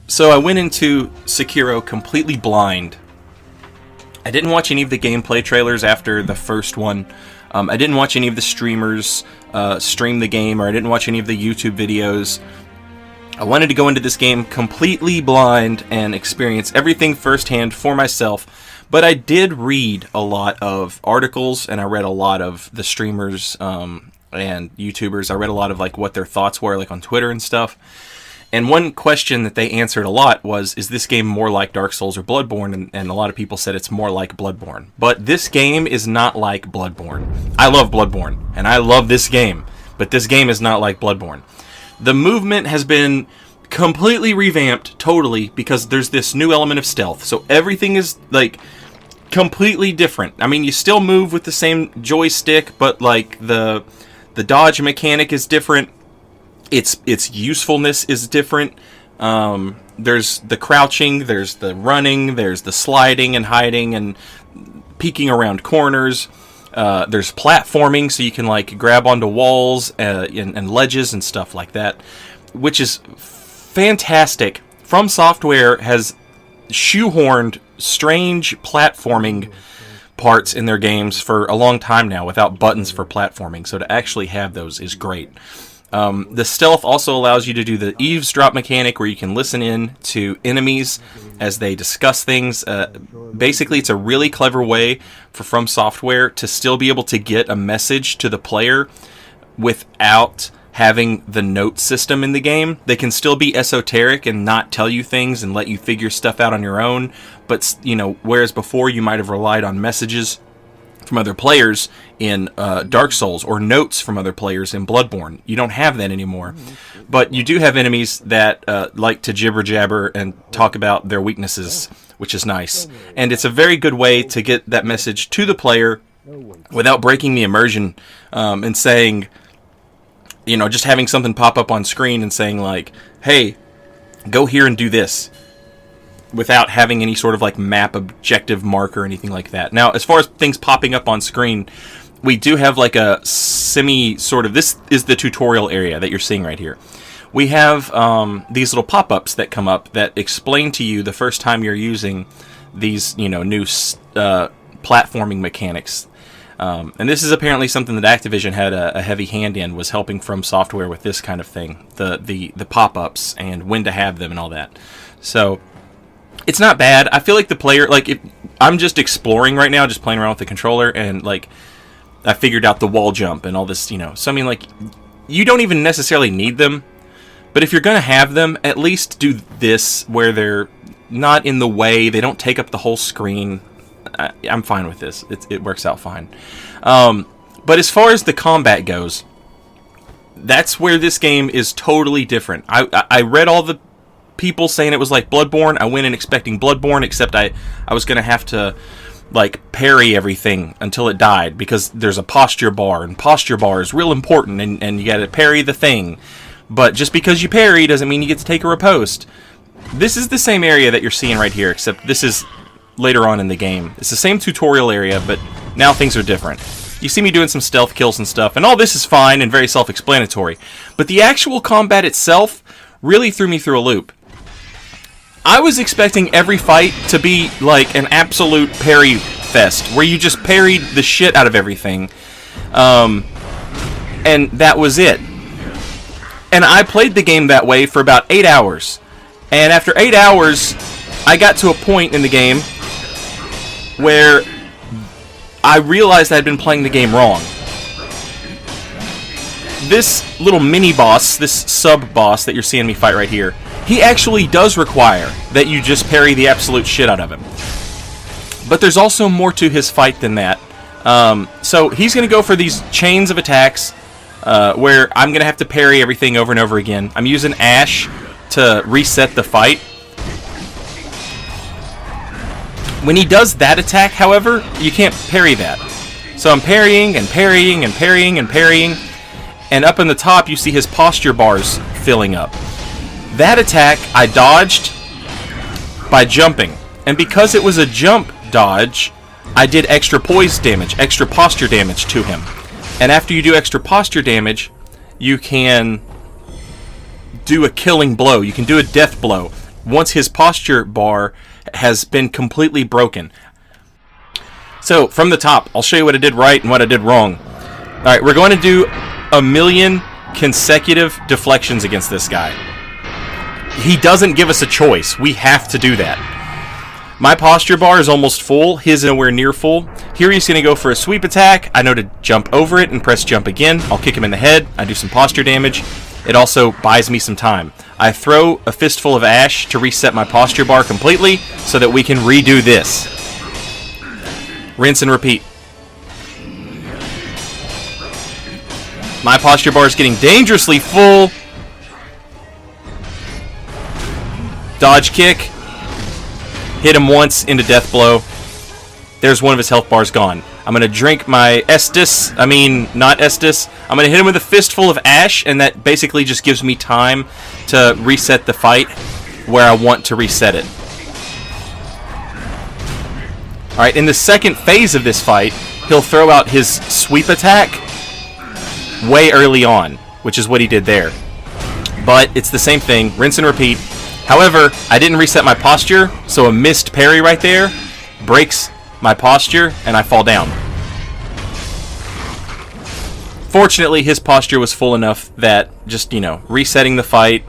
So I went into Sekiro completely blind. I didn't watch any of the gameplay trailers after the first one. I didn't watch any of the streamers stream the game, or I didn't watch any of the YouTube videos. I wanted to go into this game completely blind and experience everything firsthand for myself. But I did read a lot of articles, and I read a lot of the streamers and YouTubers. I read a lot of like what their thoughts were, like on Twitter and stuff. And one question that they answered a lot was, is this game more like Dark Souls or Bloodborne? And a lot of people said it's more like Bloodborne. But this game is not like Bloodborne. I love Bloodborne, and I love this game. But this game is not like Bloodborne. The movement has been completely revamped, totally, because there's this new element of stealth. So everything is, like, completely different. I mean, you still move with the same joystick, but, like, the dodge mechanic is different. Its usefulness is different. There's the crouching, there's the running, there's the sliding and hiding and peeking around corners. There's platforming, so you can like grab onto walls and ledges and stuff like that, which is fantastic. From Software has shoehorned strange platforming parts in their games for a long time now without buttons for platforming, so to actually have those is great. The stealth also allows you to do the eavesdrop mechanic where you can listen in to enemies as they discuss things. Basically, it's a really clever way for From Software to still be able to get a message to the player without having the note system in the game. They can still be esoteric and not tell you things and let you figure stuff out on your own. But, you know, whereas before you might have relied on messages from other players in Dark Souls or notes from other players in Bloodborne. You don't have that anymore. But you do have enemies that like to jibber jabber and talk about their weaknesses, which is nice. And it's a very good way to get that message to the player without breaking the immersion and saying, you know, just having something pop up on screen and saying like, hey, go here and do this, without having any sort of like map objective mark or anything like that. Now, as far as things popping up on screen, we do have like a semi sort of, this is the tutorial area that you're seeing right here. We have these little pop-ups that come up that explain to you the first time you're using these, you know, new platforming mechanics. And this is apparently something that Activision had a heavy hand in, was helping From Software with this kind of thing, the pop-ups and when to have them and all that. So it's not bad. I feel like the player, like, if I'm just exploring right now, just playing around with the controller, and, like, I figured out the wall jump and all this, you know. So, I mean, like, you don't even necessarily need them, but if you're going to have them, at least do this where they're not in the way, they don't take up the whole screen. I'm fine with this. It works out fine. But as far as the combat goes, that's where this game is totally different. I read all the people saying it was like Bloodborne. I went in expecting Bloodborne, except I was going to have to like parry everything until it died, because there's a posture bar, and posture bar is real important, and you got to parry the thing. But just because you parry doesn't mean you get to take a riposte. This is the same area that you're seeing right here, except this is later on in the game. It's the same tutorial area, but now things are different. You see me doing some stealth kills and stuff, and all this is fine and very self-explanatory. But the actual combat itself really threw me through a loop. I was expecting every fight to be like an absolute parry fest, where you just parried the shit out of everything. And that was it. And I played the game that way for about 8 hours. And after 8 hours, I got to a point in the game where I realized I'd been playing the game wrong. This little mini-boss, this sub-boss that you're seeing me fight right here, he actually does require that you just parry the absolute shit out of him. But there's also more to his fight than that. So he's going to go for these chains of attacks where I'm going to have to parry everything over and over again. I'm using Ash to reset the fight. When he does that attack, however, you can't parry that. So I'm parrying and parrying and parrying and parrying, and up in the top you see his posture bars filling up. That attack I dodged by jumping, and because it was a jump dodge, I did extra poise damage, extra posture damage to him. And after you do extra posture damage, you can do a killing blow. You can do a death blow. once his posture bar has been completely broken. So, from the top, I'll show you what I did right and what I did wrong. Alright, we're going to do 1,000,000 consecutive deflections against this guy. He doesn't give us a choice. We have to do that. My posture bar is almost full. His is nowhere near full. Here he's going to go for a sweep attack. I know to jump over it and press jump again. I'll kick him in the head. I do some posture damage. It also buys me some time. I throw a fistful of ash to reset my posture bar completely so that we can redo this. Rinse and repeat. My posture bar is getting dangerously full. Dodge kick. Hit him once into death blow. There's one of his health bars gone. I'm going to drink my not Estus. I'm going to hit him with a fistful of ash, and that basically just gives me time to reset the fight where I want to reset it. Alright, in the second phase of this fight, he'll throw out his sweep attack way early on, which is what he did there. But it's the same thing, rinse and repeat. However, I didn't reset my posture, so a missed parry right there breaks my posture, and I fall down. Fortunately, his posture was full enough that just, resetting the fight,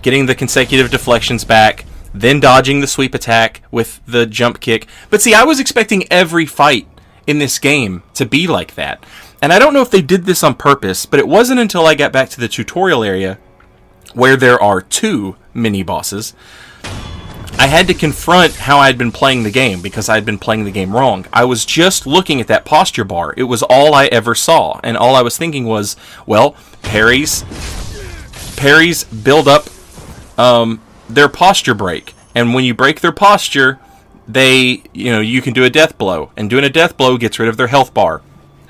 getting the consecutive deflections back, then dodging the sweep attack with the jump kick. But see, I was expecting every fight in this game to be like that. And I don't know if they did this on purpose, but it wasn't until I got back to the tutorial area where there are 2 mini-bosses, I had to confront how I had been playing the game, because I had been playing the game wrong. I was just looking at that posture bar. It was all I ever saw, and all I was thinking was, well, parries build up their posture break, and when you break their posture, you can do a death blow, and doing a death blow gets rid of their health bar.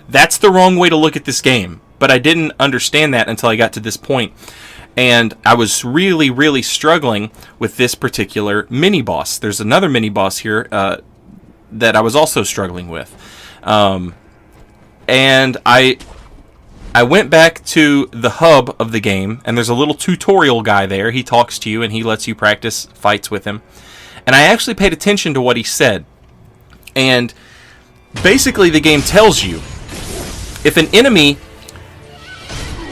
That's the wrong way to look at this game, but I didn't understand that until I got to this point. And I was really, really struggling with this particular mini-boss. There's another mini-boss here that I was also struggling with. And I went back to the hub of the game, and there's a little tutorial guy there. He talks to you, and he lets you practice fights with him. And I actually paid attention to what he said. And basically the game tells you, if an enemy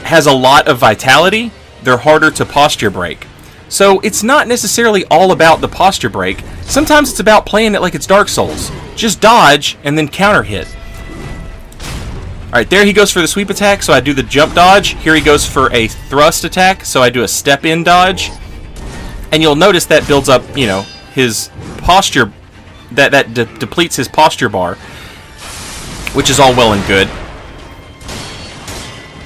has a lot of vitality, they're harder to posture break. So it's not necessarily all about the posture break. Sometimes it's about playing it like it's Dark Souls. Just dodge and then counter hit. Alright, there he goes for the sweep attack, so I do the jump dodge. Here he goes for a thrust attack, so I do a step in dodge. And you'll notice that builds up, his posture, that depletes his posture bar, which is all well and good.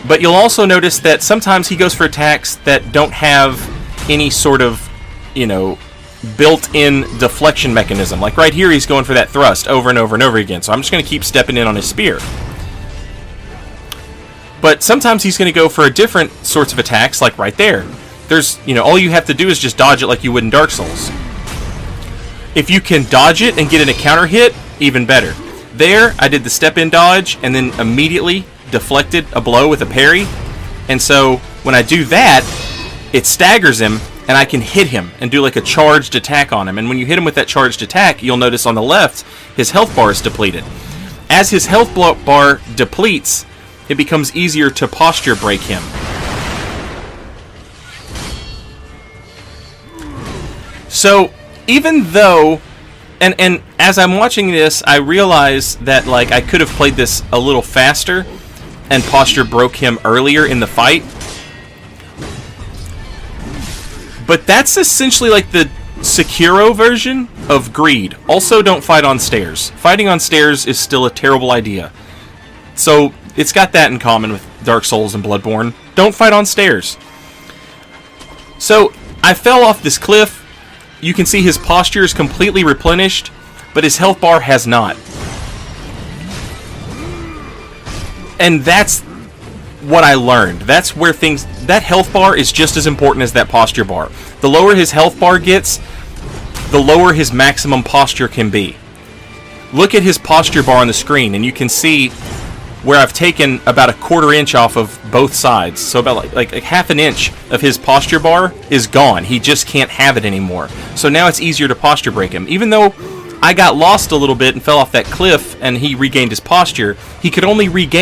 But you'll also notice that sometimes he goes for attacks that don't have any sort of, built-in deflection mechanism. Like right here, he's going for that thrust over and over and over again. So I'm just going to keep stepping in on his spear. But sometimes he's going to go for different sorts of attacks, like right there. There's, all you have to do is just dodge it like you would in Dark Souls. If you can dodge it and get in a counter hit, even better. There, I did the step-in dodge, and then immediately deflected a blow with a parry, and so when I do that, it staggers him, and I can hit him and do like a charged attack on him. And when you hit him with that charged attack, you'll notice on the left, his health bar is depleted. As his health bar depletes, it becomes easier to posture break him. So even though, and as I'm watching this, I realize that I could have played this a little faster and posture broke him earlier in the fight. But that's essentially like the Sekiro version of greed. Also, don't fight on stairs. Fighting on stairs is still a terrible idea. So, it's got that in common with Dark Souls and Bloodborne. Don't fight on stairs. So, I fell off this cliff. You can see his posture is completely replenished, but his health bar has not. And that's what I learned. That's where that health bar is just as important as that posture bar. The lower his health bar gets, the lower his maximum posture can be. Look at his posture bar on the screen, and you can see where I've taken about a 1/4 inch off of both sides. So about like half an inch of his posture bar is gone. He just can't have it anymore. So now it's easier to posture break him. Even though I got lost a little bit and fell off that cliff and he regained his posture, he could only regain